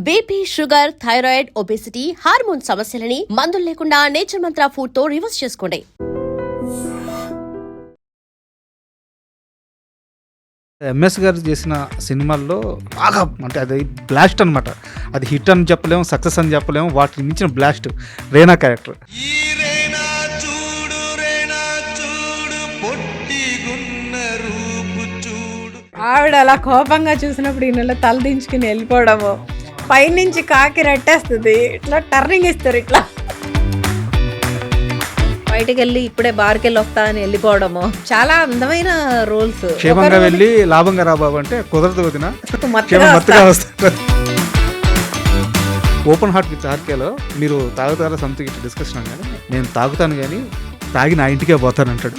BP, sugar, thyroid, obesity, hormone సమస్యలని మందులు లేకుండా నేచర్ మంత్ర ఫుడ్ తో రివర్స్ చేసుకోండి. ఎంఎస్ గారు చేసిన సినిమాల్లో బాగా అంటే అది బ్లాస్ట్ అనమాట. అది హిట్ అని చెప్పలేము, సక్సెస్ అని చెప్పలేము. వాటిని మించిన బ్లాస్ట్ రేనా క్యారెక్టర్. ఆవిడ అలా కోపంగా చూసినప్పుడు ఈయనలో తల దించుకుని వెళ్ళిపోవడము, పైనుంచి కాకి రెట్టేస్తుంది, ఇట్లా టర్నింగ్ ఇస్తారు, ఇట్లా బయటకు వెళ్ళి ఇప్పుడే బార్కి వెళ్ళి వస్తా అని వెళ్ళిపోవడము. చాలా అందమైన రోల్స్. క్షేమంగా వెళ్ళి లాభంగా రాబాబు అంటే కుదరదు వదిన, మత్తుగా వస్తారు. ఓపెన్ హార్ట్ విత్ ఆర్కేలో మీరు తాగుతారా సంథింగ్ ఇట్లా డిస్కషన్ కానీ నేను తాగుతాను కానీ తాగి నా ఇంటికే పోతాను అంటాడు.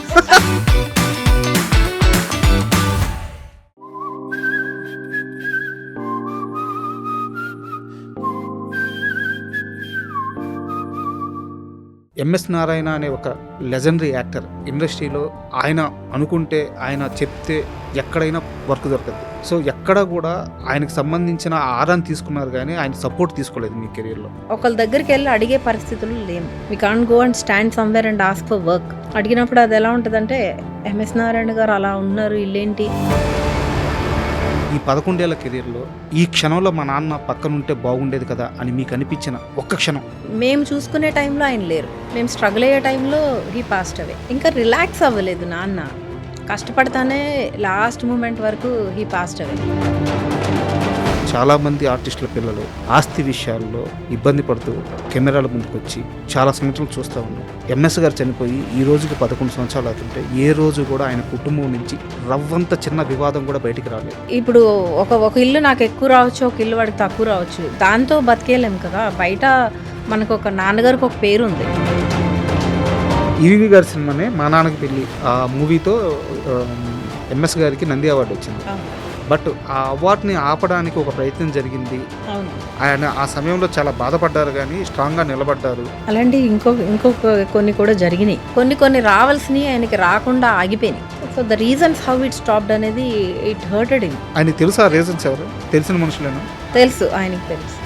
ఎంఎస్ నారాయణ అనే ఒక లెజెండరీ యాక్టర్. ఇండస్ట్రీలో ఆయన అనుకుంటే, ఆయన చెప్తే ఎక్కడైనా వర్క్ దొరకదు. సో ఎక్కడ కూడా ఆయనకు సంబంధించిన ఆరాన్ని తీసుకున్నారు కానీ ఆయన సపోర్ట్ తీసుకోలేదు మీ కెరీర్లో. ఒకళ్ళ దగ్గరికి వెళ్ళి అడిగే పరిస్థితులు లేవు. We can't go and stand somewhere and ask for work. అడిగినప్పుడు అది ఎలా ఉంటుందంటే, ఎంఎస్ నారాయణ గారు అలా ఉన్నారు, ఇల్లేంటి. ఈ 11 ఏళ్ల కెరీర్లో ఈ క్షణంలో మా నాన్న పక్కనుంటే బాగుండేది కదా అని మీకు అనిపించిన ఒక్క క్షణం? మేము చూసుకునే టైంలో ఆయన లేరు, మేము స్ట్రగుల్ అయ్యే టైంలో హీ పాస్ట్ అవే. ఇంకా రిలాక్స్ అవ్వలేదు నాన్న, కష్టపడతానే లాస్ట్ మూమెంట్ వరకు హీ పాస్ట్ అవే. చాలామంది ఆర్టిస్టుల పిల్లలు ఆస్తి విషయాల్లో ఇబ్బంది పడుతూ కెమెరాల ముందుకు వచ్చి చాలా సంవత్సరాలు చూస్తూ ఉన్నాం. ఎంఎస్ గారు చనిపోయి ఈ రోజుకి 11 సంవత్సరాలు అవుతుంటే ఏ రోజు కూడా ఆయన కుటుంబం నుంచి రవ్వంత చిన్న వివాదం కూడా బయటికి రాలేదు. ఇప్పుడు ఒక ఇల్లు నాకు ఎక్కువ రావచ్చు, ఒక ఇల్లు వాడికి తక్కువ రావచ్చు, దాంతో బతికేయలేము కదా. బయట మనకు ఒక నాన్నగారికి ఒక పేరు ఉంది. ఈవి గారి సినిమానే మా నాన్నకి పెళ్ళి, ఆ మూవీతో ఎంఎస్ గారికి నంది అవార్డు వచ్చింది. బట్ ఆ అవార్డుని ఆపడానికి ఒక ప్రయత్నం జరిగింది. ఆయన ఆ సమయంలో చాలా బాధపడ్డారు కానీ స్ట్రాంగ్గా నిలబడ్డారు. అలాంటి ఇంకొక కొన్ని కూడా జరిగినాయి. కొన్ని రావాల్సినవి ఆయనకి రాకుండా ఆగిపోయినాయి. So the reasons how it stopped అనేది ఇట్ హర్టెడ్ హిమ్. ఆయనకి తెలుసు ఆ రీజన్స్ ఎవరు? తెలిసిన మనుషులేనా? తెలుసు, ఆయనకి తెలుసు.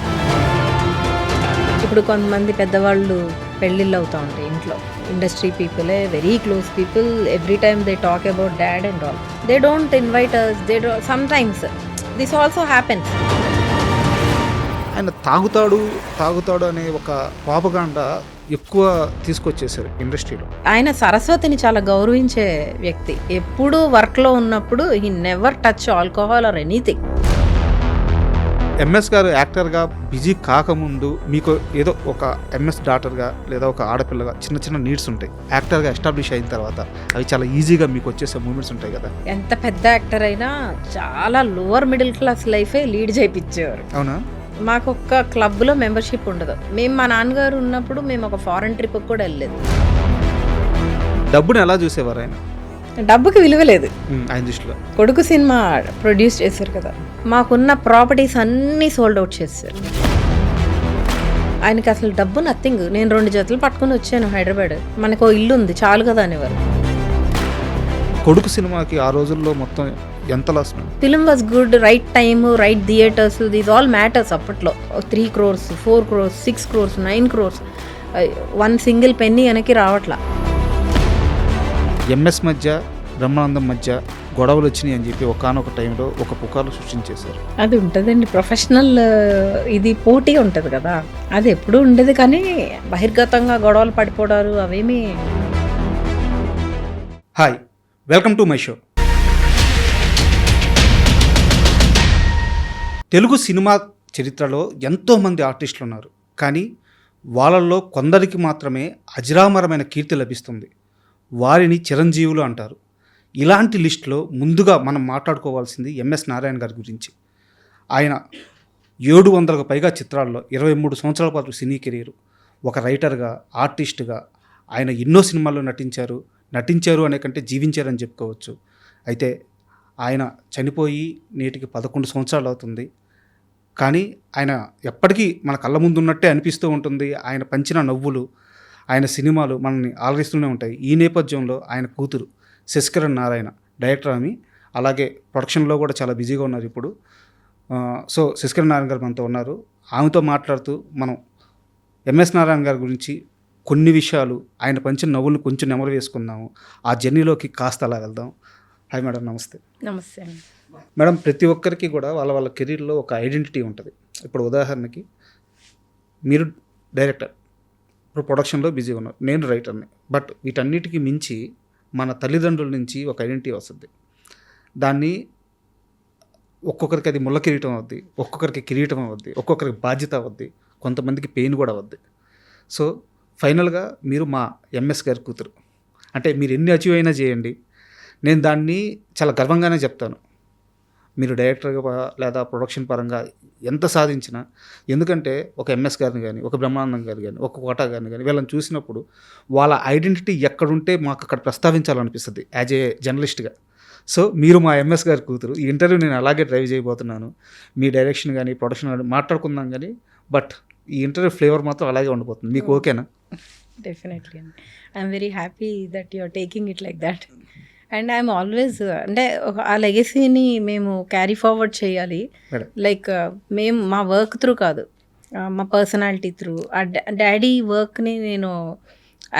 ఇప్పుడు కొంతమంది పెద్దవాళ్ళు పెళ్ళిళ్ళు అవుతూ ఉంటాయి ఇంట్లో, ఇండస్ట్రీ పీపులే, very close people. Every time they talk about dad and all. They don't invite us. They sometimes this also happens. ఆయన తాగుతాడు అనే ఒక ప్రాపగాండా ఎక్కువ తీసుకొచ్చేసారు ఇండస్ట్రీలో. ఆయన సరస్వతిని చాలా గౌరవించే వ్యక్తి. ఎప్పుడు వర్క్లో ఉన్నప్పుడు he never touch alcohol or anything. MS గారు యాక్టర్గా బిజీ కాకముందు మీకు ఏదో ఒక ఎంఎస్ డాటర్గా లేదా ఒక ఆడపిల్లగా చిన్న నీడ్స్ ఉంటాయి. యాక్టర్గా ఎస్టాబ్లిష్ అయిన తర్వాత అవి చాలా ఈజీగా మీకు వచ్చేసే మూమెంట్స్ ఉంటాయి కదా. ఎంత పెద్ద యాక్టర్ అయినా చాలా లోవర్ మిడిల్ క్లాస్ లైఫే లీడ్ చేయించేవారు. అవునా? మాకు ఒక్క క్లబ్లో మెంబర్షిప్ ఉండదు. మేము మా నాన్నగారు ఉన్నప్పుడు మేము ఒక ఫారెన్ ట్రిప్ కూడా వెళ్ళలేదు. డబ్బుని ఎలా చూసేవారు ఆయన? డబ్బుకి విలువ లేదు ఆయన దృష్టిలో. కొడుకు సినిమా ప్రొడ్యూస్ చేశారు కదా, మాకున్న ప్రాపర్టీస్ అన్నీ సోల్డ్ అవుట్ చేశారు. ఆయనకి అసలు డబ్బు నథింగ్. నేను 2 జతలు పట్టుకుని వచ్చాను హైదరాబాద్, మనకు ఇల్లు ఉంది చాలు కదా అనేవారు. కొడుకు సినిమాకి ఆ రోజుల్లో మొత్తం ఎంత loss? Film was good, right time, right theatres, these all matters. అప్పట్లో 3 crores, 4 crores, 6 crores, 9 crores, 1 single penny వెనక్కి రావట్లా. ఎంఎస్ మధ్య బ్రహ్మానందం మధ్య గొడవలు వచ్చినాయి అని చెప్పి ఒకానొక టైంలో ఒక పుకార్లు సృష్టించేశారు. అది ఉంటుందండి, ప్రొఫెషనల్ ఇది పోటీ ఉంటుంది కదా, అది ఎప్పుడు ఉండేది. కానీ బహిర్గతంగా గొడవలు పడిపోవడాలు అవేమీ. Hi, welcome to my show. Telugu cinema చరిత్రలో ఎంతోమంది ఆర్టిస్టులు ఉన్నారు, కానీ వాళ్ళల్లో కొందరికి మాత్రమే అజరామరమైన కీర్తి లభిస్తుంది. వారిని చిరంజీవులు అంటారు. ఇలాంటి లిస్టులో ముందుగా మనం మాట్లాడుకోవాల్సింది ఎంఎస్ నారాయణ గారి గురించి. ఆయన 700కు పైగా చిత్రాల్లో 23 సంవత్సరాల పాటు సినీ కెరీరు. ఒక రైటర్గా, ఆర్టిస్టుగా ఆయన ఎన్నో సినిమాల్లో నటించారు అనే కంటే జీవించారని చెప్పుకోవచ్చు. అయితే ఆయన చనిపోయి నేటికి 11 సంవత్సరాలు అవుతుంది. కానీ ఆయన ఎప్పటికీ మన కళ్ళ ముందు ఉన్నట్టే అనిపిస్తూ ఉంటుంది. ఆయన పంచిన నవ్వులు, ఆయన సినిమాలు మనల్ని ఆలరిస్తూనే ఉంటాయి. ఈ నేపథ్యంలో ఆయన కూతురు శశికరణ్ నారాయణ, డైరెక్టర్ ఆమె, అలాగే ప్రొడక్షన్లో కూడా చాలా బిజీగా ఉన్నారు ఇప్పుడు. సో శశికళ నారాయణ గారు మనతో ఉన్నారు. ఆమెతో మాట్లాడుతూ మనం ఎంఎస్ నారాయణ గారి గురించి కొన్ని విషయాలు, ఆయన పంచిన నవ్వులను కొంచెం నెమరు వేసుకుందాము, ఆ జర్నీలోకి కాస్త అలా వెళ్దాం. హాయ్ మేడం, నమస్తే. నమస్తే అండి. మేడం, ప్రతి ఒక్కరికి కూడా వాళ్ళ వాళ్ళ కెరీర్లో ఒక ఐడెంటిటీ ఉంటుంది. ఇప్పుడు ఉదాహరణకి మీరు డైరెక్టర్, ఇప్పుడు ప్రొడక్షన్లో బిజీగా ఉన్నారు, నేను రైటర్ని. బట్ వీటన్నిటికీ మించి మన తల్లిదండ్రుల నుంచి ఒక ఐడెంటిటీ వస్తుంది. దాన్ని ఒక్కొక్కరికి అది ముళ్ళ కిరీటం అవుద్ది, ఒక్కొక్కరికి కిరీటం అవుద్ది, ఒక్కొక్కరికి బాధ్యత అవుద్ది, కొంతమందికి పెయిన్ కూడా అవుద్ది. సో ఫైనల్గా మీరు మా ఎంఎస్ గారి కూతురు. అంటే మీరు ఎన్ని అచీవ్ అయినా చేయండి, నేను దాన్ని చాలా గర్వంగానే చెప్తాను. మీరు డైరెక్టర్గా లేదా ప్రొడక్షన్ పరంగా ఎంత సాధించినా, ఎందుకంటే ఒక ఎంఎస్ గారిని కానీ, ఒక బ్రహ్మానందం గారు కానీ, ఒక కోటా గారిని కానీ వీళ్ళని చూసినప్పుడు వాళ్ళ ఐడెంటిటీ ఎక్కడుంటే మాకు అక్కడ ప్రస్తావించాలనిపిస్తుంది యాజ్ ఏ జర్నలిస్ట్గా. సో మీరు మా ఎంఎస్ గారి కూతురు. ఈ ఇంటర్వ్యూ నేను అలాగే డ్రైవ్ చేయబోతున్నాను. మీ డైరెక్షన్ కానీ ప్రొడక్షన్ కానీ మాట్లాడుకుందాం కానీ, బట్ ఈ ఇంటర్వ్యూ ఫ్లేవర్ మాత్రం అలాగే ఉండిపోతుంది. మీకు ఓకేనా? డెఫినెట్లీ అండి. I'm very happy that you are taking it like that. And I'm always అంటే ఆ లెగసీని మేము క్యారీ ఫార్వర్డ్ చేయాలి. లైక్ మేము మా వర్క్ త్రూ కాదు, మా పర్సనాలిటీ త్రూ. ఆ డాడీ వర్క్ని నేను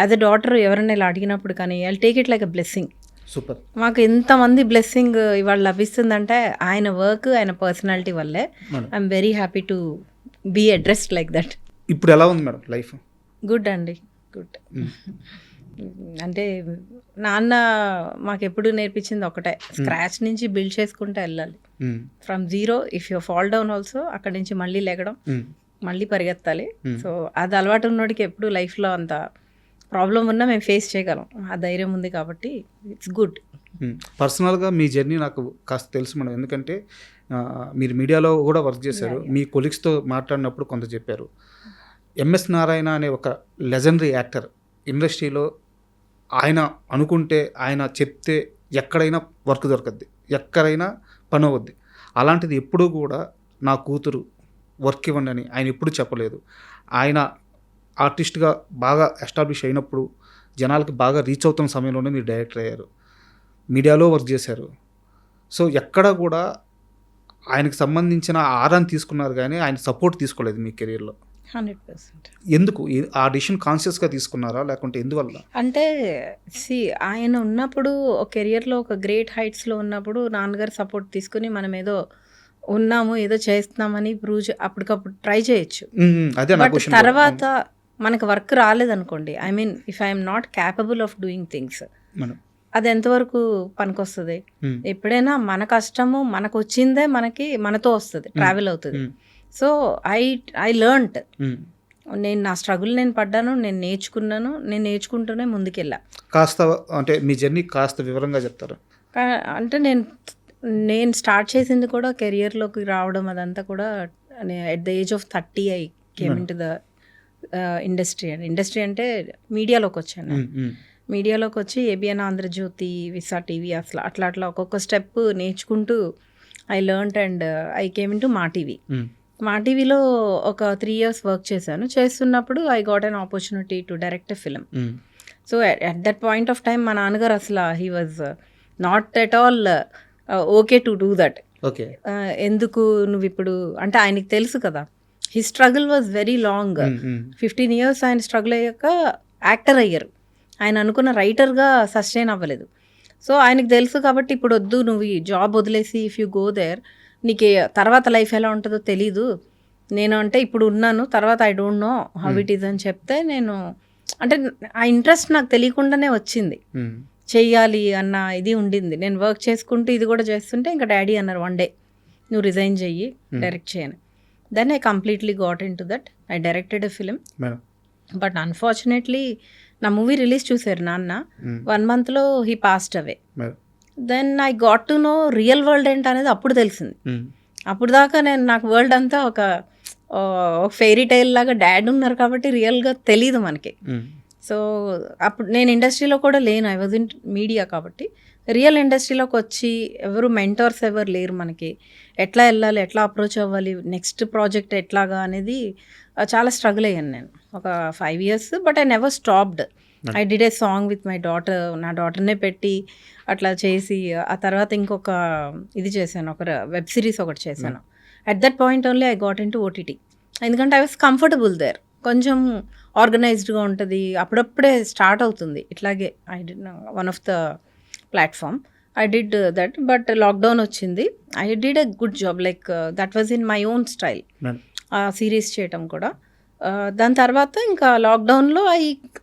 యాజ్ అ డాటర్ ఎవరైనా ఇలా అడిగినప్పుడు కానీ I take it like a blessing. Super. మాకు ఎంతమంది బ్లెస్సింగ్ ఇవాళ లభిస్తుందంటే ఆయన వర్క్, ఆయన పర్సనాలిటీ వల్లే. I'm very happy to be addressed like that. ఇప్పుడు ఎలా ఉంది మేడం లైఫ్? గుడ్ అండి, గుడ్. అంటే నాన్న మాకు ఎప్పుడు నేర్పించింది ఒకటే, స్క్రాచ్ నుంచి బిల్డ్ చేసుకుంటూ వెళ్ళాలి. From zero, if you fall down also అక్కడి నుంచి మళ్ళీ లేగడం, మళ్ళీ పరిగెత్తాలి. సో అది అలవాటు ఉన్నోడికి ఎప్పుడు లైఫ్లో అంత ప్రాబ్లం ఉన్నా మేము ఫేస్ చేయగలం, ఆ ధైర్యం ఉంది కాబట్టి ఇట్స్ గుడ్. పర్సనల్గా మీ జర్నీ నాకు కాస్త తెలుసు మేడం. ఎందుకంటే మీరు మీడియాలో కూడా వర్క్ చేశారు. మీ కొలీగ్స్తో మాట్లాడినప్పుడు కొంత చెప్పారు. ఎంఎస్ నారాయణ అనే ఒక లెజెండరీ యాక్టర్ ఇండస్ట్రీలో, ఆయన అనుకుంటే, ఆయన చెప్తే ఎక్కడైనా వర్క్ దొరకద్ది, ఎక్కడైనా పని అవుద్ది. అలాంటిది ఎప్పుడూ కూడా నా కూతురు వర్క్ ఇవ్వండి అని ఆయన ఎప్పుడూ చెప్పలేదు. ఆయన ఆర్టిస్ట్గా బాగా ఎస్టాబ్లిష్ అయినప్పుడు, జనాలకి బాగా రీచ్ అవుతున్న సమయంలోనే మీరు డైరెక్టర్ అయ్యారు, మీడియాలో వర్క్ చేశారు. సో ఎక్కడ కూడా ఆయనకు సంబంధించిన ఆరాన్ని తీసుకున్నారు కానీ ఆయన సపోర్ట్ తీసుకోలేదు మీ కెరీర్లో. 100%. ఎందుకు ఆ డిసిషన్ కాన్షియస్గా తీసుకున్నారా, లేకుంటే ఎందువల్ల? అంటే ఆయన ఉన్నప్పుడు కెరియర్లో ఒక గ్రేట్ హైట్స్లో ఉన్నప్పుడు నాన్నగారు సపోర్ట్ తీసుకుని మనం ఏదో ఉన్నాము, ఏదో చేస్తున్నామని ప్రూవ్ అప్పటికప్పుడు ట్రై చేయొచ్చు. అదే బట్ తర్వాత మనకు వర్క్ రాలేదనుకోండి, I mean if I'm not capable of doing things, అది ఎంతవరకు పనికొస్తుంది? ఎప్పుడైనా మన కష్టము మనకు వచ్చిందే మనతో వస్తుంది, ట్రావెల్ అవుతుంది. So I learned. నేను నా స్ట్రగుల్ నేను పడ్డాను, నేను నేర్చుకున్నాను, నేను నేర్చుకుంటూనే ముందుకెళ్ళా. కాస్త అంటే మీ జర్నీ కాస్త వివరంగా చెప్తారు? అంటే నేను స్టార్ట్ చేసింది కూడా కెరియర్లోకి రావడం అదంతా కూడా at the age of 30 I came in to the industry అంటే మీడియాలోకి వచ్చాను. మీడియాలోకి వచ్చి ఏబిఎన్ ఆంధ్రజ్యోతి, విసా టీవీ, అట్లా ఒక్కొక్క స్టెప్ నేర్చుకుంటూ I learned and I came in to మా టీవీ. మా టీవీలో ఒక 3 years వర్క్ చేశాను. చేస్తున్నప్పుడు I got an opportunity to direct a film. So at that point of time మా నాన్నగారు అసలు he was not at all okay to do that. ఎందుకు నువ్వు ఇప్పుడు అంటే ఆయనకి తెలుసు కదా, he struggle was very long. 15 years ఆయన స్ట్రగుల్ అయ్యాక యాక్టర్ అయ్యారు. ఆయన అనుకున్న రైటర్గా సస్టైన్ అవ్వలేదు. సో ఆయనకు తెలుసు కాబట్టి ఇప్పుడు వద్దు, నువ్వు ఈ జాబ్ వదిలేసి ఇఫ్ యూ గో దేర్ నీకు తర్వాత లైఫ్ ఎలా ఉంటుందో తెలీదు. నేను అంటే ఇప్పుడు ఉన్నాను, తర్వాత I don't know how it is అని చెప్తే, నేను అంటే ఆ ఇంట్రెస్ట్ నాకు తెలియకుండానే వచ్చింది, చెయ్యాలి అన్న ఇది ఉండింది. నేను వర్క్ చేసుకుంటూ ఇది కూడా చేస్తుంటే ఇంకా డాడీ అన్నారు వన్ డే నువ్వు రిజైన్ చెయ్యి, డైరెక్ట్ చేయను. Then I completely got in to that. I directed a film. But unfortunately నా మూవీ రిలీజ్ చూసారు నాన్న, 1 monthలో he passed away. Then I got to know real world ఏంటి అనేది అప్పుడు తెలిసింది. అప్పుడు దాకా నాకు వరల్డ్ అంతా ఒక ఫెయిరీ టైల్ లాగా డాడ్ ఉన్నారు కాబట్టి రియల్గా తెలీదు మనకి. సో అప్పుడు నేను ఇండస్ట్రీలో కూడా లేను, ఐ వాజ్ ఇన్ మీడియా కాబట్టి. రియల్ ఇండస్ట్రీలోకి వచ్చి ఎవరు మెంటర్స్ ఎవరు లేరు మనకి, ఎట్లా వెళ్ళాలి, ఎట్లా అప్రోచ్ అవ్వాలి, నెక్స్ట్ ప్రాజెక్ట్ ఎట్లాగా అనేది చాలా స్ట్రగుల్ అయ్యాను నేను ఒక 5 years. But I never stopped. I did a song with my daughter, నా డాటర్నే పెట్టి అట్లా చేసి, ఆ తర్వాత ఇంకొక ఇది చేశాను, ఒక వెబ్ సిరీస్ ఒకటి చేశాను. At that point only I got in to OTT. ఎందుకంటే ఐ వాస్ కంఫర్టబుల్ దేర్, కొంచెం ఆర్గనైజ్డ్గా ఉంటుంది, అప్పుడప్పుడే స్టార్ట్ అవుతుంది. ఇట్లాగే ఐ డి one of the platform I did that, but lockdown వచ్చింది. I did a good job, like that was in my own style ఆ సిరీస్ చేయటం కూడా. దాని తర్వాత ఇంకా లాక్డౌన్లో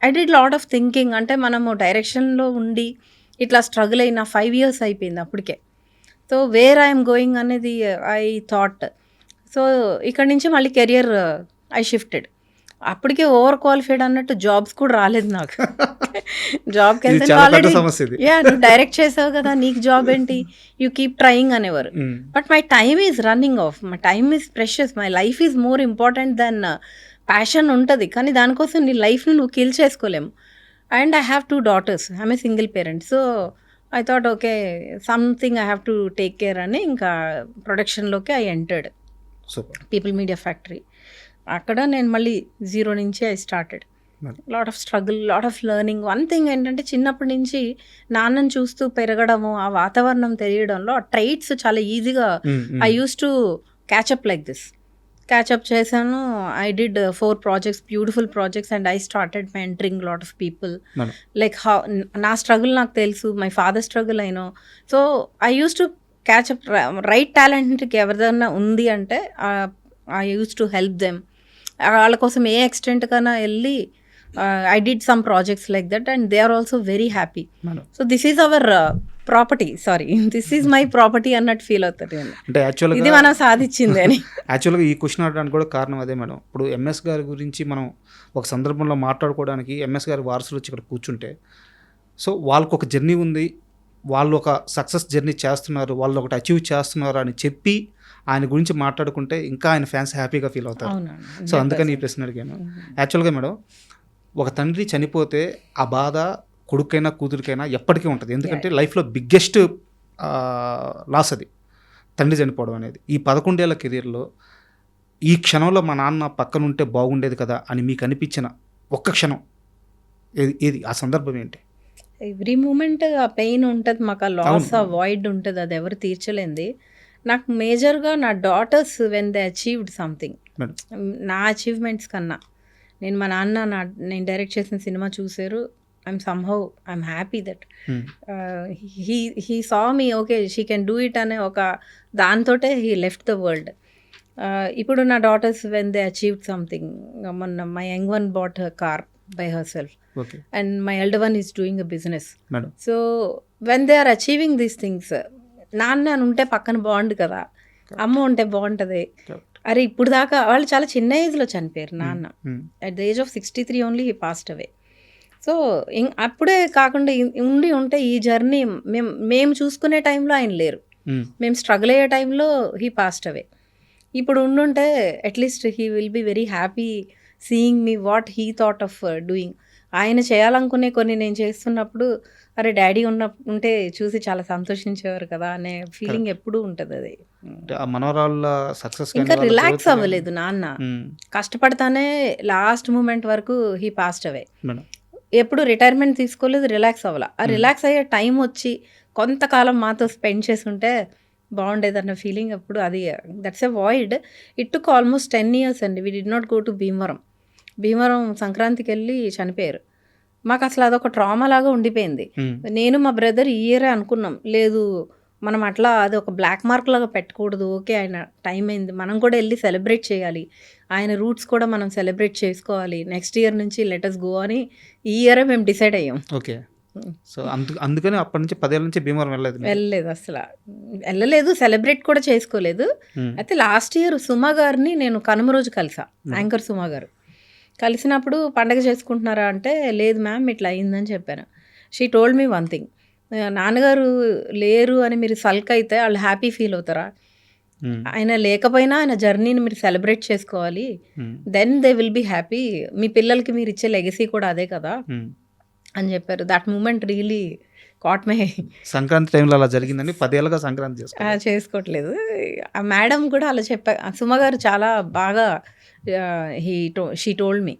I did lot of thinking. అంటే మనము డైరెక్షన్లో ఉండి ఇట్లా స్ట్రగుల్ అయిన 5 years అయిపోయింది అప్పటికే. సో వేర్ ఐఎమ్ గోయింగ్ అనేది ఐ థాట్. సో ఇక్కడ నుంచి మళ్ళీ కెరియర్ ఐ షిఫ్టెడ్. అప్పటికే ఓవర్ క్వాలిఫైడ్ అన్నట్టు జాబ్స్ కూడా రాలేదు నాకు. జాబ్కి ఇది వెళ్తే చాలా పెద్ద ఆల్రెడీ సమస్య ఇది. నువ్వు డైరెక్ట్ చేసావు కదా, నీకు జాబ్ ఏంటి, యూ కీప్ ట్రయింగ్ అనేవారు. But my time is running off, my time is precious, my life is more important then passion ఉంటుంది. కానీ దానికోసం నీ లైఫ్ని నువ్వు కిల్ చేసుకోలేము. And I have 2 daughters, I'm a single parent. So I thought okay something I have to take care అని ఇంకా ప్రొడక్షన్లోకి I entered super. People Media Factory. అక్కడ నేను మళ్ళీ 0 నుంచి I started. Lot of struggle, lot of learning. One thing ఏంటంటే చిన్నప్పటి నుంచి నాన్నని చూస్తూ పెరగడము, ఆ వాతావరణం తెలియడంలో ఆ ట్రైట్స్ చాలా ఈజీగా I use to catch up like this. Catch up చేశాను. I did 4 projects, beautiful projects, and I started mentoring lot of people. Like how నా స్ట్రగుల్ నాకు తెలుసు, మై ఫాదర్ స్ట్రగుల్ అయినో. So I use to catch up. Right టాలెంట్కి ఎవరిదన్నా ఉంది అంటే I use to help them. వాళ్ళ కోసం ఏ ఎక్స్టెంట్ కన్నా వెళ్ళి I did some projects like that, and they are also very happy. So this is our property, sorry this is my property అన్నట్టు feel అవుతుంది. అంటే యాక్చువల్గా ఇది మనం సాధించింది అని. యాక్చువల్గా ఈ క్వశ్చన్ అడగడానికి కూడా కారణం అదే మేడం. ఇప్పుడు ఎంఎస్ గారి గురించి మనం ఒక సందర్భంలో మాట్లాడుకోవడానికి ఎంఎస్ గారి వారసులు వచ్చి ఇక్కడ కూర్చుంటే, సో వాళ్ళకు ఒక జర్నీ ఉంది, వాళ్ళు ఒక సక్సెస్ జర్నీ చేస్తున్నారు, వాళ్ళు ఒకటి అచీవ్ చేస్తున్నారు అని చెప్పి ఆయన గురించి మాట్లాడుకుంటే ఇంకా ఆయన ఫ్యాన్స్ హ్యాపీగా ఫీల్ అవుతారు. సో అందుకని ఈ ప్రశ్న అడిగాను. యాక్చువల్గా మేడం, ఒక తండ్రి చనిపోతే ఆ బాధ కొడుకైనా కూతురికైనా ఎప్పటికీ ఉంటుంది. ఎందుకంటే లైఫ్లో బిగ్గెస్ట్ లాస్ అది, తండ్రి చనిపోవడం అనేది. ఈ 11 ఏళ్ల కెరీర్లో ఈ క్షణంలో మా నాన్న పక్కన ఉంటే బాగుండేది కదా అని మీకు అనిపించిన ఒక్క క్షణం ఏది ఆ సందర్భం ఏంటి? ఎవ్రీ మూమెంట్ ఆ పెయిన్ ఉంటుంది మాకు, ఆ లాస్, ఆ వాయిడ్ ఉంటుంది, అది ఎవరు తీర్చలేంది. నాకు మేజర్గా నా daughters when they achieved something, నా అచీవ్మెంట్స్ కన్నా మా నాన్న నేను డైరెక్ట్ చేసిన సినిమా చూసారు. I'm happy that he saw me okay she can do it అనే ఒక దాంతోటే హీ లెఫ్ట్ ద వరల్డ్. ఇప్పుడు నా daughters when they achieved something, మొన్న my young one bought her car by herself, and my elder one is doing a business. So when they are achieving these things, నాన్న ఉంటే పక్కన బాగుండు కదా, అమ్మ ఉంటే బాగుంటుంది. అరే ఇప్పుడు దాకా వాళ్ళు చాలా చిన్న ఏజ్లో చనిపోయారు నాన్న. At the age of 63 only he passed away. So అప్పుడే కాకుండా ఉంటే ఈ జర్నీ మేము చూసుకునే టైంలో ఆయన లేరు, మేము స్ట్రగుల్ అయ్యే టైంలో హీ పాస్డ్ అవే. ఇప్పుడు ఉండుంటే at least he will be very happy seeing me what he thought of doing. ఆయన చేయాలనుకునే కొన్ని నేను చేస్తున్నప్పుడు అరే డాడీ ఉంటే చూసి చాలా సంతోషించేవారు కదా అనే ఫీలింగ్ ఎప్పుడూ ఉంటుంది. అది మనోరాళ్ళ సక్సెస్ ఇంకా రిలాక్స్ అవ్వలేదు నాన్న, కష్టపడతానే లాస్ట్ మూమెంట్ వరకు హీ పాస్డ్ అవే. ఎప్పుడు రిటైర్మెంట్ తీసుకోలేదు, రిలాక్స్ అవ్వాల. ఆ రిలాక్స్ అయ్యే టైం వచ్చి కొంతకాలం మాతో స్పెండ్ చేసుంటే బాగుండేదన్న ఫీలింగ్ ఎప్పుడు. అది that's a void. It took almost 10 years అండి. We did not go to Bhimavaram సంక్రాంతికి వెళ్ళి చనిపోయారు. మాకు అసలు అదొక ట్రామా లాగా ఉండిపోయింది. నేను మా బ్రదర్ ఈ ఇయరే అనుకున్నాం, లేదు మనం అట్లా అది ఒక బ్లాక్ మార్క్ లాగా పెట్టకూడదు, ఓకే ఆయన టైం అయింది, మనం కూడా వెళ్ళి సెలబ్రేట్ చేయాలి, ఆయన రూట్స్ కూడా మనం సెలబ్రేట్ చేసుకోవాలి, నెక్స్ట్ ఇయర్ నుంచి లెటస్ గో అని ఈ ఇయరే మేము డిసైడ్ అయ్యాం. ఓకే. సో అందుకని అప్పటి నుంచి 10 ఏళ్ళ నుంచి భీమవరం వెళ్ళలేదు, అసలు వెళ్ళలేదు, సెలబ్రేట్ కూడా చేసుకోలేదు. అయితే లాస్ట్ ఇయర్ సుమా గారిని నేను కనుమ రోజు కలిసా, యాంకర్ సుమా గారు. కలిసినప్పుడు పండగ చేసుకుంటున్నారా అంటే లేదు మ్యామ్ ఇట్లా అయిందని చెప్పాను. She told me one thing, నాన్నగారు లేరు అని మీరు సల్క్ అయితే వాళ్ళు హ్యాపీ ఫీల్ అవుతారా, ఆయన లేకపోయినా ఆయన జర్నీని మీరు సెలబ్రేట్ చేసుకోవాలి, then they will be happy, మీ పిల్లలకి మీరు ఇచ్చే లెగసీ కూడా అదే కదా అని చెప్పారు. That moment really caught my. Sankranti టైంలో అలా జరిగిందని 10 ఏళ్ళుగా సంక్రాంతి చేసుకోవట్లేదు. ఆ మేడం కూడా అలా చెప్పా, సుమ గారు చాలా బాగా షీ టోల్డ్ మీ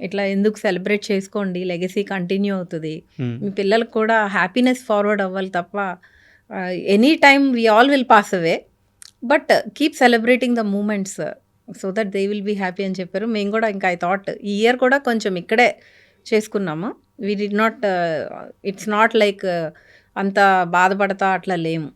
ఇట్లా ఎందుకు సెలబ్రేట్ చేసుకోండి, లెగసీ కంటిన్యూ అవుతుంది, మీ పిల్లలకు కూడా హ్యాపీనెస్ ఫార్వర్డ్ అవ్వాలి తప్ప any time we all will pass away, but keep celebrating the moments so that they will be happy అని చెప్పారు. మేము కూడా ఇంకా ఐ థాట్ ఈ ఇయర్ కూడా కొంచెం ఇక్కడే చేసుకున్నాము. We did not it's not like అంత బాధపడతా అట్లా లేము.